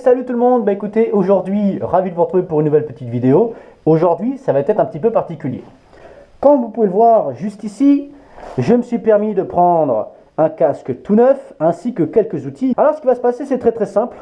salut tout le monde. Bah écoutez, aujourd'hui, ravi de vous retrouver pour une nouvelle petite vidéo. Aujourd'hui, ça va être un petit peu particulier. Comme vous pouvez le voir juste ici, je me suis permis de prendre un casque tout neuf ainsi que quelques outils. Alors ce qui va se passer, c'est très simple.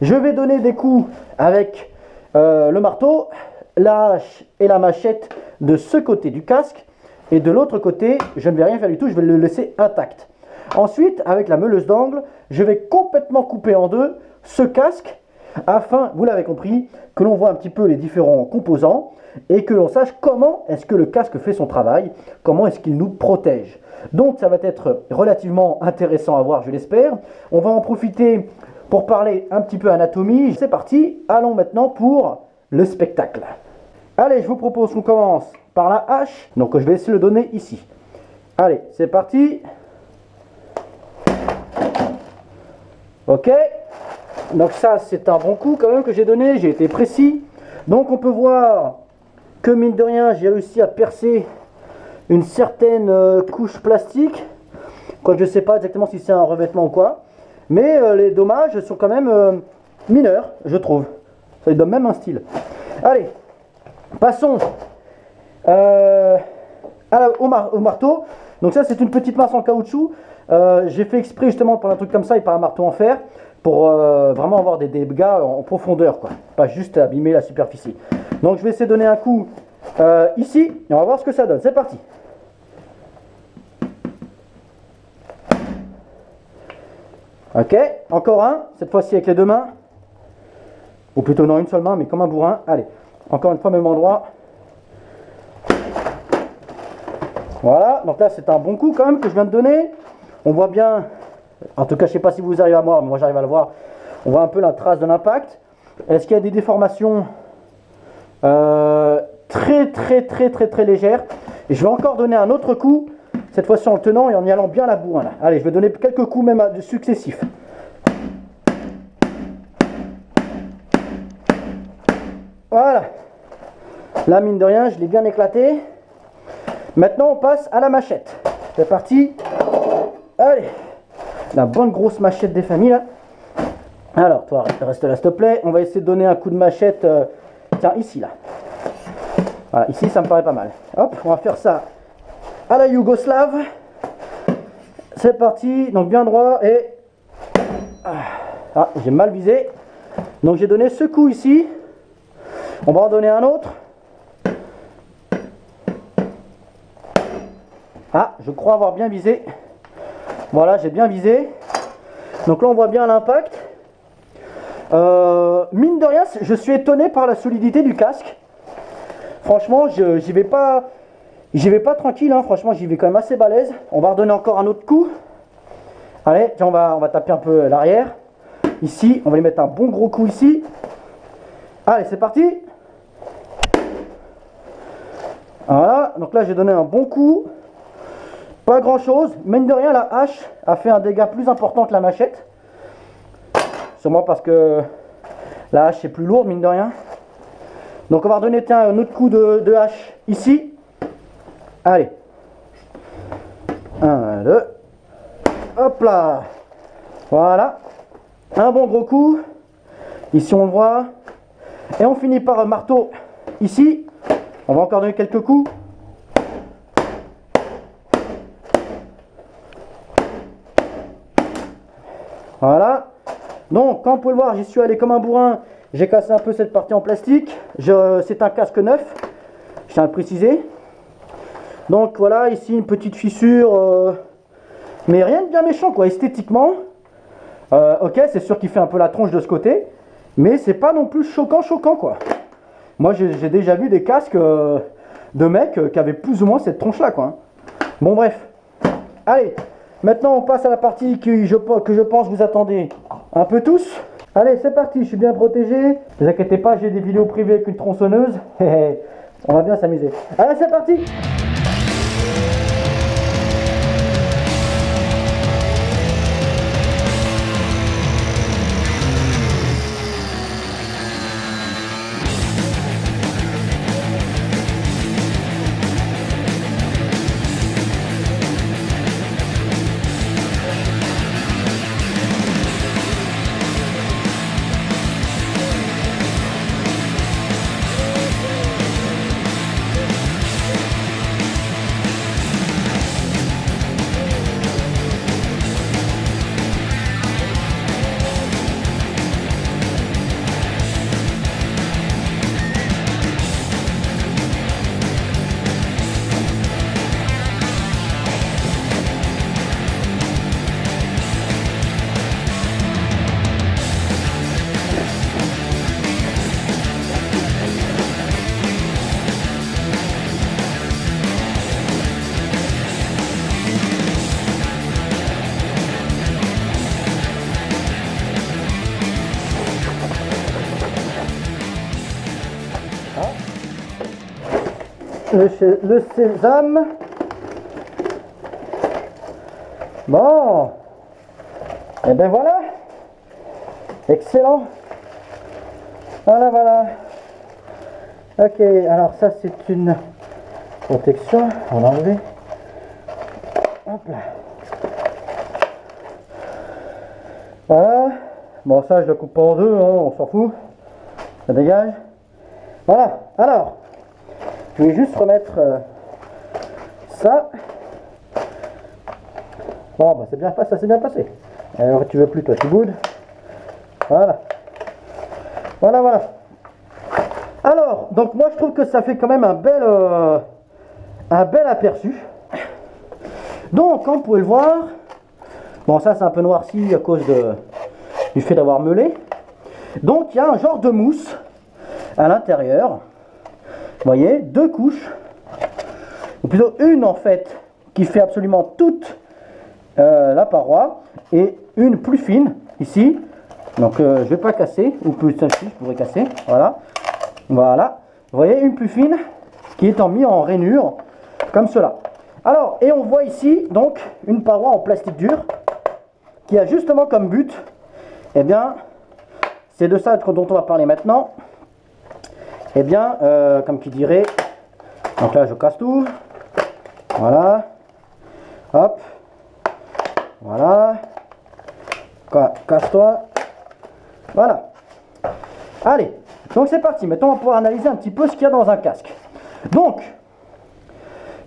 Je vais donner des coups avec le marteau, la hache et la machette de ce côté du casque. Et de l'autre côté, je ne vais rien faire du tout, je vais le laisser intact. Ensuite, avec la meuleuse d'angle, je vais complètement couper en deux ce casque afin, vous l'avez compris, que l'on voit un petit peu les différents composants et que l'on sache comment est-ce que le casque fait son travail, comment est-ce qu'il nous protège. Donc ça va être relativement intéressant à voir, je l'espère. On va en profiter pour parler un petit peu anatomie. C'est parti, allons maintenant pour le spectacle. Allez, je vous propose qu'on commence par la hache. Donc je vais essayer de le donner ici. Allez, c'est parti. Ok, donc ça c'est un bon coup quand même que j'ai donné, j'ai été précis. Donc on peut voir que mine de rien j'ai réussi à percer une certaine couche plastique. Quoi, je ne sais pas exactement si c'est un revêtement ou quoi. Mais les dommages sont quand même mineurs, je trouve. Ça lui donne même un style. Allez, passons au marteau. Donc ça c'est une petite masse en caoutchouc. J'ai fait exprès justement pour un truc comme ça et pas un marteau en fer pour vraiment avoir des dégâts en profondeur, quoi. Pas juste abîmer la superficie. Donc je vais essayer de donner un coup ici et on va voir ce que ça donne. C'est parti. Ok, encore un, cette fois-ci avec les deux mains. Ou plutôt non, une seule main mais comme un bourrin. Allez, encore une fois même endroit. Voilà, donc là c'est un bon coup quand même que je viens de donner. On voit bien, en tout cas je ne sais pas si vous arrivez à voir, mais moi j'arrive à le voir. On voit un peu la trace de l'impact. Est-ce qu'il y a des déformations très légères? Et je vais encore donner un autre coup, cette fois-ci en le tenant et en y allant bien à la bourrin là. Allez, je vais donner quelques coups même successifs. Voilà. Là mine de rien, je l'ai bien éclaté. Maintenant on passe à la machette. C'est parti. Allez, la bonne grosse machette des familles là. Alors toi reste là s'il te plaît. On va essayer de donner un coup de machette. Tiens ici là. Voilà, ici ça me paraît pas mal. Hop, on va faire ça à la yougoslave. C'est parti, donc bien droit et... Ah, j'ai mal visé. Donc j'ai donné ce coup ici. On va en donner un autre. Ah, je crois avoir bien visé. Voilà, j'ai bien visé. Donc là, on voit bien l'impact. Mine de rien, je suis étonné par la solidité du casque. Franchement, j'y vais pas tranquille. Hein. Franchement, j'y vais quand même assez balèze. On va redonner encore un autre coup. Allez, tiens, on va taper un peu l'arrière. Ici, on va lui mettre un bon gros coup ici. Allez, c'est parti. Voilà, donc là, j'ai donné un bon coup. Pas grand chose, mine de rien la hache a fait un dégât plus important que la machette. Sûrement parce que la hache est plus lourde mine de rien. Donc on va redonner un autre coup de hache ici. Allez. 1, 2. Hop là. Voilà. Un bon gros coup. Ici on le voit. Et on finit par un marteau ici. On va encore donner quelques coups. Voilà, donc comme vous pouvez le voir, j'y suis allé comme un bourrin, j'ai cassé un peu cette partie en plastique, c'est un casque neuf, je tiens à le préciser. Donc voilà, ici une petite fissure, mais rien de bien méchant quoi, esthétiquement. Ok, c'est sûr qu'il fait un peu la tronche de ce côté, mais c'est pas non plus choquant quoi. Moi j'ai déjà vu des casques de mecs qui avaient plus ou moins cette tronche là quoi. Bon bref, allez. Maintenant, on passe à la partie que je pense vous attendez un peu tous. Allez, c'est parti, je suis bien protégé. Ne vous inquiétez pas, j'ai des vidéos privées avec une tronçonneuse. On va bien s'amuser. Allez, c'est parti! le sésame. Bon, et ben voilà, excellent. Voilà, voilà. Ok, alors ça c'est une protection, on va enlever. Hop là. Voilà. Bon, ça je le coupe pas en deux, hein, on s'en fout. Ça dégage. Voilà. Alors, je vais juste remettre ça. Bon, bah c'est bien passé, ça s'est bien passé. Alors, tu veux plus, toi, tu boudes. Voilà. Voilà, voilà. Alors, donc moi je trouve que ça fait quand même un bel aperçu. Donc, comme vous pouvez le voir, bon, ça c'est un peu noirci à cause du fait d'avoir meulé. Donc, il y a un genre de mousse à l'intérieur. Vous voyez, deux couches, ou plutôt une en fait, qui fait absolument toute la paroi, et une plus fine ici. Donc, je ne vais pas casser, ou plus celle-ci, je pourrais casser. Voilà. Voilà. Vous voyez, une plus fine qui est mis en rainure, comme cela. Alors, et on voit ici, donc, une paroi en plastique dur qui a justement comme but, eh bien, c'est de ça dont on va parler maintenant. Eh bien, comme qui dirait, donc là, je casse tout. Voilà. Hop. Voilà. Casse-toi. Voilà. Allez. Donc c'est parti. Maintenant, on va pouvoir analyser un petit peu ce qu'il y a dans un casque. Donc,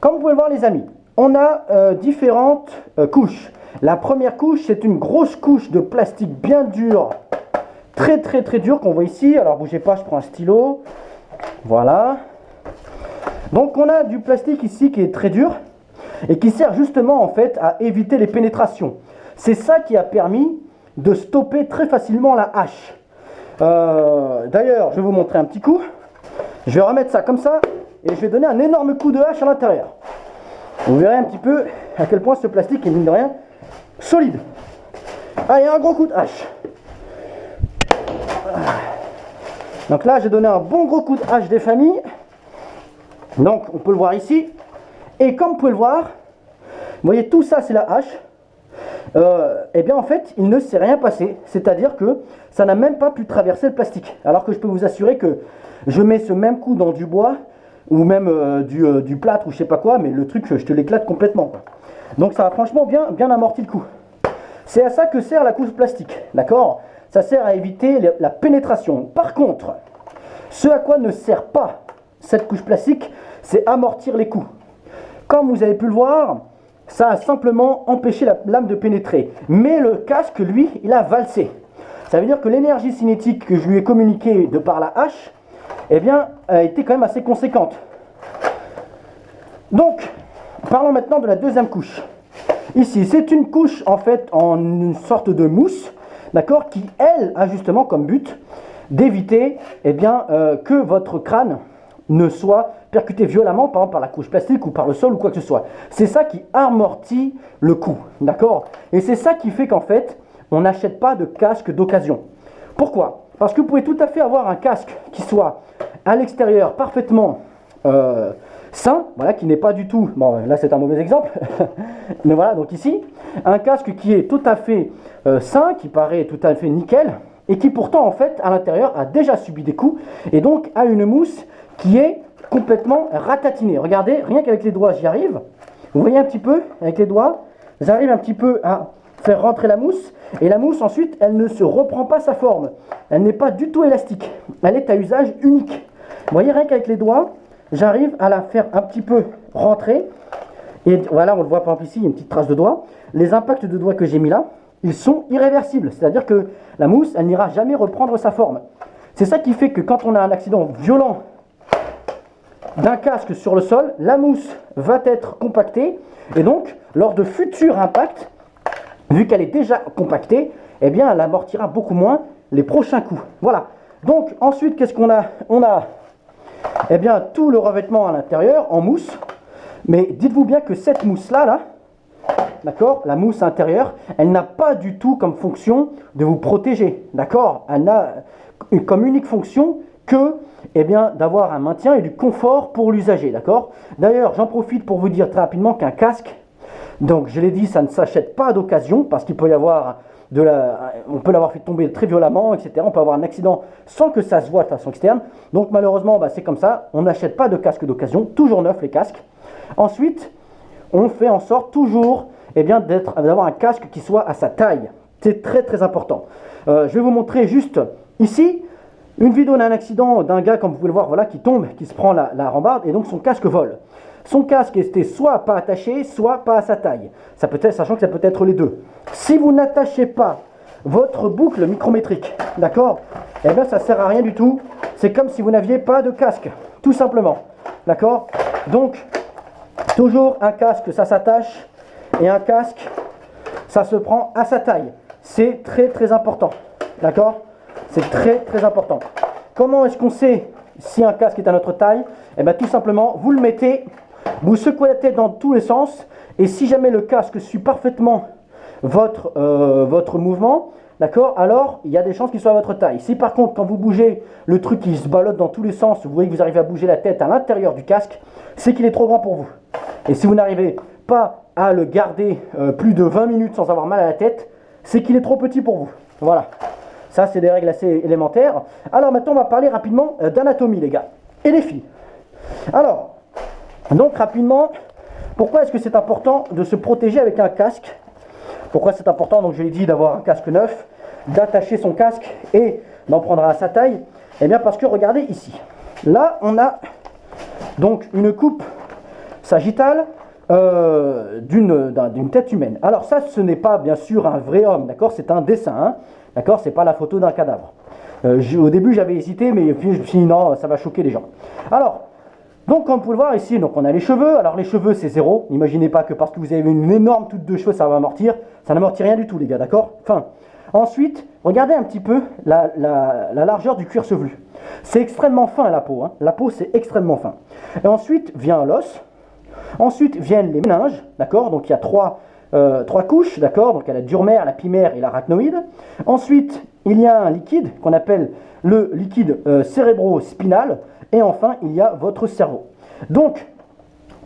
comme vous pouvez le voir, les amis, on a différentes couches. La première couche, c'est une grosse couche de plastique bien dur, très dur qu'on voit ici. Alors, bougez pas, je prends un stylo. Voilà. Donc, on a du plastique ici qui est très dur et qui sert justement en fait à éviter les pénétrations. C'est ça qui a permis de stopper très facilement la hache. D'ailleurs, je vais vous montrer un petit coup. Je vais remettre ça comme ça et je vais donner un énorme coup de hache à l'intérieur. Vous verrez un petit peu à quel point ce plastique est, mine de rien, solide. Allez, un gros coup de hache. Donc là, j'ai donné un bon gros coup de hache des familles. Donc, on peut le voir ici. Et comme vous pouvez le voir, vous voyez, tout ça, c'est la hache. Eh bien, en fait, il ne s'est rien passé. C'est-à-dire que ça n'a même pas pu traverser le plastique. Alors que je peux vous assurer que je mets ce même coup dans du bois ou même du plâtre ou je sais pas quoi, mais le truc, je te l'éclate complètement, quoi. Donc, ça a franchement bien amorti le coup. C'est à ça que sert la couche plastique, d'accord? Ça sert à éviter la pénétration. Par contre, ce à quoi ne sert pas cette couche plastique, c'est amortir les coups. Comme vous avez pu le voir, ça a simplement empêché la lame de pénétrer. Mais le casque, lui, il a valsé. Ça veut dire que l'énergie cinétique que je lui ai communiquée de par la hache, eh bien, a été quand même assez conséquente. Donc, parlons maintenant de la deuxième couche. Ici, c'est une couche en fait en une sorte de mousse, d'accord, qui elle a justement comme but d'éviter eh bien que votre crâne ne soit percuté violemment par exemple par la couche plastique ou par le sol ou quoi que ce soit. C'est ça qui amortit le coup, d'accord? Et c'est ça qui fait qu'en fait, on n'achète pas de casque d'occasion. Pourquoi? Parce que vous pouvez tout à fait avoir un casque qui soit à l'extérieur parfaitement sain, voilà, qui n'est pas du tout, bon là c'est un mauvais exemple, mais voilà, donc ici, un casque qui est tout à fait sain, qui paraît tout à fait nickel, et qui pourtant en fait à l'intérieur a déjà subi des coups, et donc a une mousse qui est complètement ratatinée. Regardez, rien qu'avec les doigts j'y arrive, vous voyez un petit peu, avec les doigts, j'arrive un petit peu à faire rentrer la mousse, et la mousse ensuite, elle ne se reprend pas sa forme, elle n'est pas du tout élastique, elle est à usage unique. Vous voyez, rien qu'avec les doigts, j'arrive à la faire un petit peu rentrer. Et voilà, on le voit par exemple ici, il y a une petite trace de doigt. Les impacts de doigts que j'ai mis là, ils sont irréversibles. C'est-à-dire que la mousse, elle n'ira jamais reprendre sa forme. C'est ça qui fait que quand on a un accident violent d'un casque sur le sol, la mousse va être compactée. Et donc, lors de futurs impacts, vu qu'elle est déjà compactée, eh bien, elle amortira beaucoup moins les prochains coups. Voilà. Donc, ensuite, qu'est-ce qu'on a? On a eh bien, tout le revêtement à l'intérieur en mousse. Mais dites-vous bien que cette mousse-là, d'accord, la mousse intérieure, elle n'a pas du tout comme fonction de vous protéger, d'accord? Elle n'a comme unique fonction que eh bien, d'avoir un maintien et du confort pour l'usager, d'accord? D'ailleurs, j'en profite pour vous dire très rapidement qu'un casque, donc je l'ai dit, ça ne s'achète pas d'occasion, parce qu'il peut y avoir on peut l'avoir fait tomber très violemment, etc. On peut avoir un accident sans que ça se voit de façon externe. Donc malheureusement, c'est comme ça, on n'achète pas de casque d'occasion, toujours neuf les casques. Ensuite, on fait en sorte toujours d'avoir un casque qui soit à sa taille. C'est très très important. Je vais vous montrer juste ici une vidéo d'un accident d'un gars, comme vous pouvez le voir, voilà, qui tombe, qui se prend la rambarde et donc son casque vole. Son casque était soit pas attaché, soit pas à sa taille. Ça peut être, sachant que ça peut être les deux. Si vous n'attachez pas votre boucle micrométrique, d'accord, eh bien ça ne sert à rien du tout. C'est comme si vous n'aviez pas de casque, tout simplement. D'accord? Donc, toujours un casque, ça s'attache, et un casque, ça se prend à sa taille. C'est très très important. D'accord? C'est très très important. Comment est-ce qu'on sait si un casque est à notre taille? Eh bien tout simplement, vous le mettez, vous secouez la tête dans tous les sens, et si jamais le casque suit parfaitement votre mouvement, d'accord, alors il y a des chances qu'il soit à votre taille. Si par contre, quand vous bougez, le truc qui se ballotte dans tous les sens, vous voyez que vous arrivez à bouger la tête à l'intérieur du casque, c'est qu'il est trop grand pour vous. Et si vous n'arrivez pas à le garder plus de 20 minutes sans avoir mal à la tête, c'est qu'il est trop petit pour vous. Voilà. Ça, c'est des règles assez élémentaires. Alors maintenant, on va parler rapidement d'anatomie, les gars. Et les filles. Alors, donc rapidement, pourquoi est-ce que c'est important de se protéger avec un casque? Pourquoi c'est important, donc je l'ai dit, d'avoir un casque neuf, d'attacher son casque et d'en prendre à sa taille? Eh bien parce que regardez ici. Là, on a donc une coupe sagittale d'une tête humaine. Alors ça, ce n'est pas bien sûr un vrai homme, d'accord? C'est un dessin, hein, d'accord? C'est pas la photo d'un cadavre. Au début, j'avais hésité, mais puis je me suis dit non, ça va choquer les gens. Alors, donc comme vous pouvez le voir ici, donc on a les cheveux. Alors les cheveux, c'est zéro. N'imaginez pas que parce que vous avez une énorme touche de cheveux, ça va amortir. Ça n'amortit rien du tout, les gars, d'accord? Enfin, ensuite, regardez un petit peu la largeur du cuir chevelu. C'est extrêmement fin, la peau, hein. La peau, c'est extrêmement fin. Et ensuite vient l'os. Ensuite viennent les méninges, d'accord? Donc il y a trois couches, d'accord? Donc il y a la durmère, la pimère et l'arachnoïde. Ensuite, il y a un liquide qu'on appelle le liquide cérébro-spinal. Et enfin, il y a votre cerveau. Donc,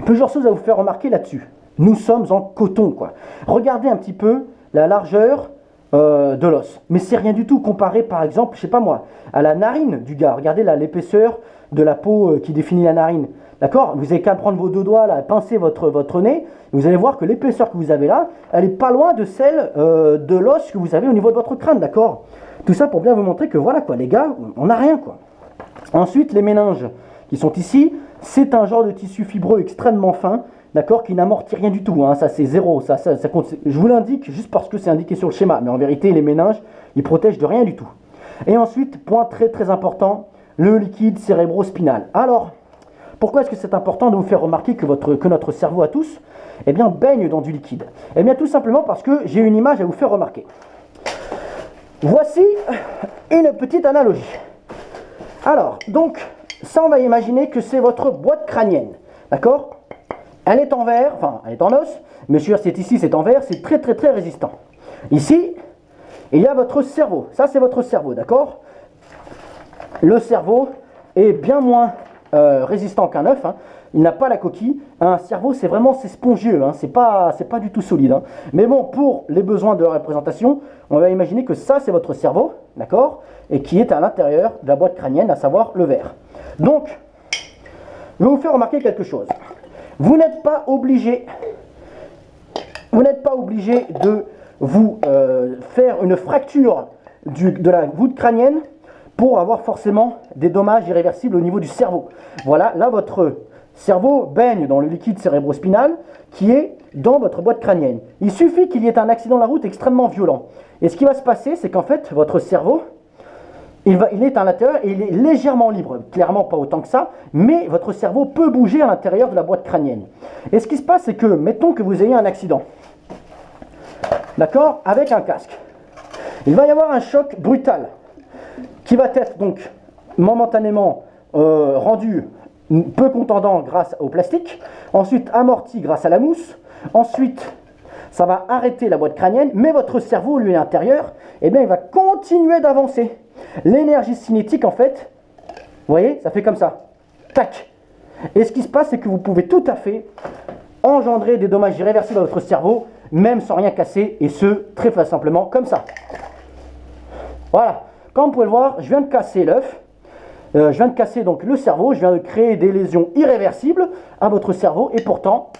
plusieurs choses à vous faire remarquer là-dessus. Nous sommes en coton, quoi. Regardez un petit peu la largeur de l'os. Mais c'est rien du tout comparé, par exemple, je sais pas moi, à la narine du gars. Regardez là, l'épaisseur de la peau qui définit la narine. D'accord? Vous avez qu'à prendre vos deux doigts, là, pincer votre nez. Vous allez voir que l'épaisseur que vous avez là, elle n'est pas loin de celle de l'os que vous avez au niveau de votre crâne, d'accord? Tout ça pour bien vous montrer que voilà, quoi, les gars, on n'a rien, quoi. Ensuite, les méninges qui sont ici, c'est un genre de tissu fibreux extrêmement fin, d'accord, qui n'amortit rien du tout, hein, ça c'est zéro, ça compte, je vous l'indique juste parce que c'est indiqué sur le schéma, mais en vérité, les méninges, ils protègent de rien du tout. Et ensuite, point très très important, le liquide cérébro-spinal. Alors, pourquoi est-ce que c'est important de vous faire remarquer que notre cerveau à tous, eh bien, baigne dans du liquide? Eh bien, tout simplement parce que j'ai une image à vous faire remarquer. Voici une petite analogie. Alors, donc, ça, on va imaginer que c'est votre boîte crânienne, d'accord? Elle est en verre, enfin, elle est en os, mais c'est ici, c'est en verre, c'est très, très, très résistant. Ici, il y a votre cerveau. Ça, c'est votre cerveau, d'accord? Le cerveau est bien moins résistant qu'un œuf, hein. Il n'a pas la coquille. Un cerveau, c'est spongieux, hein. C'est pas du tout solide, hein. Mais bon, pour les besoins de la représentation, on va imaginer que ça, c'est votre cerveau, d'accord? Et qui est à l'intérieur de la boîte crânienne, à savoir le verre. Donc, je vais vous faire remarquer quelque chose. Vous n'êtes pas obligé de vous faire une fracture de la voûte crânienne pour avoir forcément des dommages irréversibles au niveau du cerveau. Voilà, là, votre cerveau baigne dans le liquide cérébrospinal qui est dans votre boîte crânienne. Il suffit qu'il y ait un accident de la route extrêmement violent. Et ce qui va se passer, c'est qu'en fait, votre cerveau, il est à l'intérieur et il est légèrement libre. Clairement, pas autant que ça, mais votre cerveau peut bouger à l'intérieur de la boîte crânienne. Et ce qui se passe, c'est que, mettons que vous ayez un accident, d'accord, avec un casque. Il va y avoir un choc brutal qui va être donc momentanément rendu peu contendant grâce au plastique, ensuite amorti grâce à la mousse, ensuite ça va arrêter la boîte crânienne, mais votre cerveau, lui, à l'intérieur, eh bien, il va continuer d'avancer. L'énergie cinétique, en fait, voyez, ça fait comme ça. Tac. Et ce qui se passe, c'est que vous pouvez tout à fait engendrer des dommages irréversibles à votre cerveau, même sans rien casser, et ce, très simplement, comme ça. Voilà. Comme vous pouvez le voir, je viens de casser l'œuf. Je viens de casser donc le cerveau, je viens de créer des lésions irréversibles à votre cerveau, et pourtant,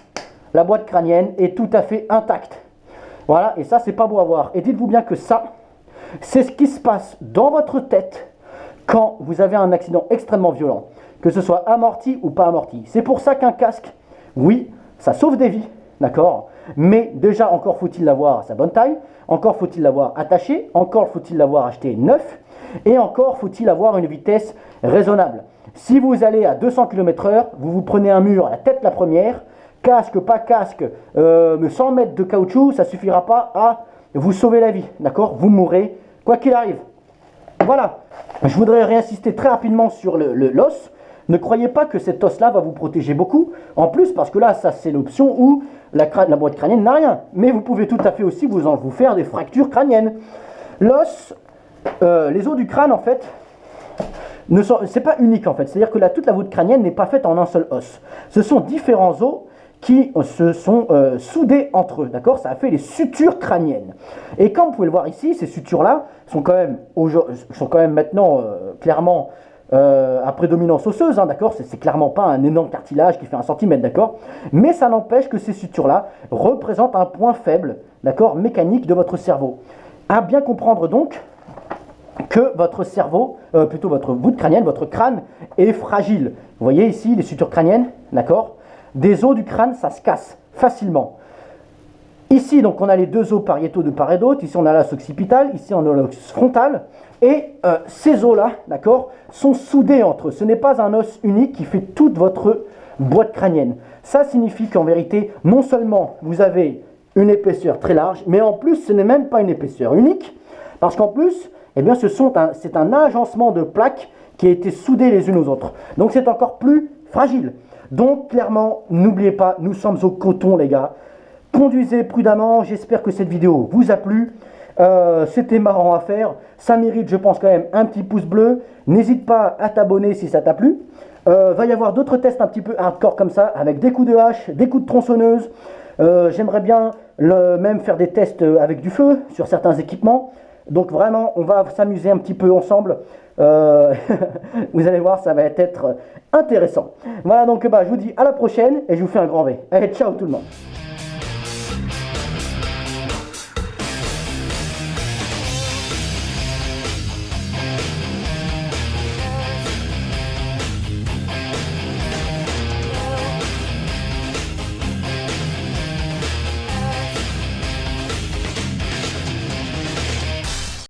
la boîte crânienne est tout à fait intacte. Voilà, et ça, c'est pas beau à voir. Et dites-vous bien que ça, c'est ce qui se passe dans votre tête quand vous avez un accident extrêmement violent, que ce soit amorti ou pas amorti. C'est pour ça qu'un casque, oui, ça sauve des vies, d'accord, mais déjà, encore faut-il l'avoir à sa bonne taille, encore faut-il l'avoir attaché, encore faut-il l'avoir acheté neuf, et encore faut-il avoir une vitesse raisonnable. Si vous allez à 200 km/h, vous vous prenez un mur à la tête la première, casque, pas casque, 100 mètres de caoutchouc, ça ne suffira pas à vous sauver la vie, d'accord? Vous mourrez, quoi qu'il arrive. Voilà, je voudrais réinsister très rapidement sur l'os. Ne croyez pas que cet os-là va vous protéger beaucoup. En plus, parce que là, ça c'est l'option où la boîte crânienne n'a rien. Mais vous pouvez tout à fait aussi vous faire des fractures crâniennes. L'os, les os du crâne, en fait, c'est pas unique, en fait. C'est-à-dire que toute la voûte crânienne n'est pas faite en un seul os. Ce sont différents os qui se sont soudés entre eux, d'accord? Ça a fait les sutures crâniennes. Et comme vous pouvez le voir ici, ces sutures-là sont quand même maintenant clairement à prédominance osseuse, hein, d'accord? C'est clairement pas un énorme cartilage qui fait 1 centimètre, d'accord? Mais ça n'empêche que ces sutures-là représentent un point faible, d'accord, mécanique de votre cerveau. À bien comprendre donc que votre cerveau, plutôt votre voûte crânienne, votre crâne est fragile. Vous voyez ici les sutures crâniennes, d'accord? Des os du crâne, ça se casse facilement. Ici, donc, on a les deux os pariétaux de part et d'autre. Ici, on a l'os occipital. Ici, on a l'os frontal. Et ces os-là, d'accord, sont soudés entre eux. Ce n'est pas un os unique qui fait toute votre boîte crânienne. Ça signifie qu'en vérité, non seulement vous avez une épaisseur très large, mais en plus, ce n'est même pas une épaisseur unique. Parce qu'en plus, eh bien, c'est un agencement de plaques qui a été soudé les unes aux autres. Donc, c'est encore plus fragile. Donc, clairement, n'oubliez pas, nous sommes au coton, les gars. Conduisez prudemment, j'espère que cette vidéo vous a plu. C'était marrant à faire. Ça mérite, je pense, quand même un petit pouce bleu. N'hésite pas à t'abonner si ça t'a plu. Va y avoir d'autres tests un petit peu hardcore comme ça, avec des coups de hache, des coups de tronçonneuse. J'aimerais bien même faire des tests avec du feu sur certains équipements. Donc vraiment, on va s'amuser un petit peu ensemble. Vous allez voir, ça va être intéressant. Voilà, donc je vous dis à la prochaine et je vous fais un grand V. Allez, ciao tout le monde.